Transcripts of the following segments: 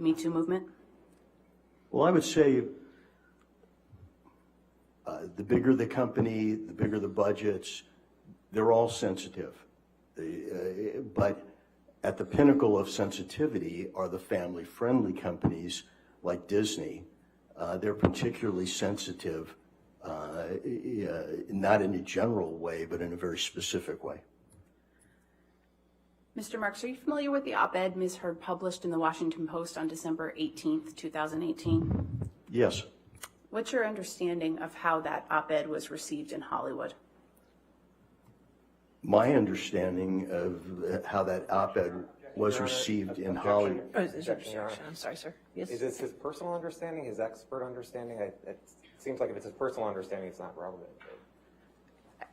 Me Too movement? Well, I would say the bigger the company, the bigger the budgets, they're all sensitive. But at the pinnacle of sensitivity are the family-friendly companies like Disney. They're particularly sensitive, not in a general way, but in a very specific way. Mr. Marks, are you familiar with the op-ed Ms. Heard published in the Washington Post on December 18th, 2018? Yes. What's your understanding of how that op-ed was received in Hollywood? My understanding of how that op-ed was received in Hollywood. Oh, is there objection? I'm sorry, sir. Yes. Is this his personal understanding, his expert understanding? It seems like if it's his personal understanding, it's not relevant.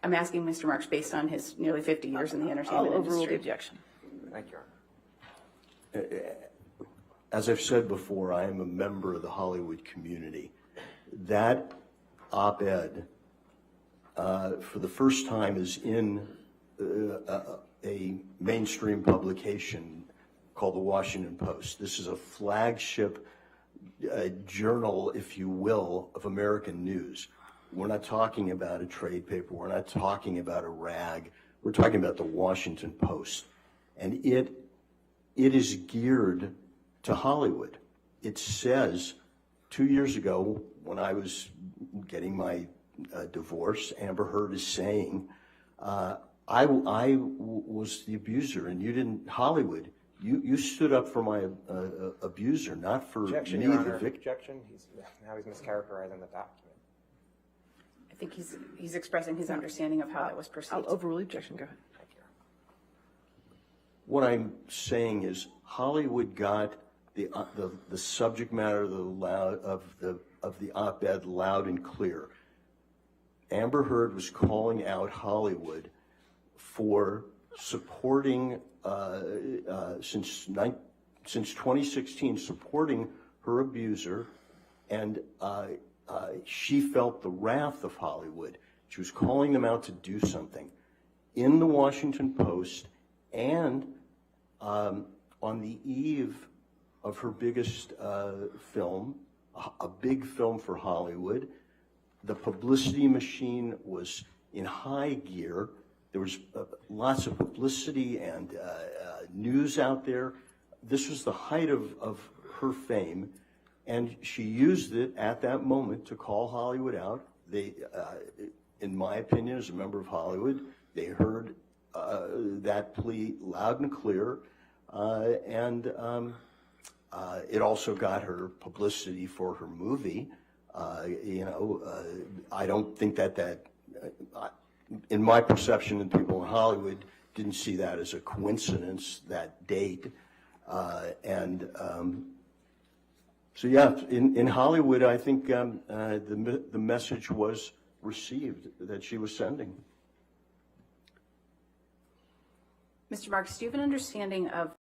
I'm asking Mr. Marks based on his nearly 50 years in the entertainment I'll overrule the industry. objection. Thank you, Your Honor. As I've said before, I am a member of the Hollywood community. That op-ed, for the first time, is in a mainstream publication called the Washington Post. This is a flagship journal, if you will, of American news. We're not talking about a trade paper. We're not talking about a rag. We're talking about the Washington Post. And it is geared to Hollywood. It says, 2 years ago, when I was getting my divorce, Amber Heard is saying, I was the abuser, and you didn't, Hollywood, you stood up for my abuser, not for Objection, me, Your the Honor. victim. Objection. Now he's mischaracterizing the document. I think he's expressing his understanding of how that was perceived. I'll overrule the objection. Go ahead. Thank you, Your Honor. What I'm saying is Hollywood got the subject matter of the op-ed loud and clear. Amber Heard was calling out Hollywood for supporting, since 2016, supporting her abuser, and she felt the wrath of Hollywood. She was calling them out to do something. In the Washington Post, and on the eve of her biggest film, a big film for Hollywood, the publicity machine was in high gear. There was lots of publicity and news out there. This was the height of her fame, and she used it at that moment to call Hollywood out. They, in my opinion, as a member of Hollywood, they heard that plea loud and clear, and it also got her publicity for her movie. I don't think that in my perception, and people in Hollywood didn't see that as a coincidence, that date. So yeah, in Hollywood, I think the message was received that she was sending. Mr. Marks, do you have an understanding of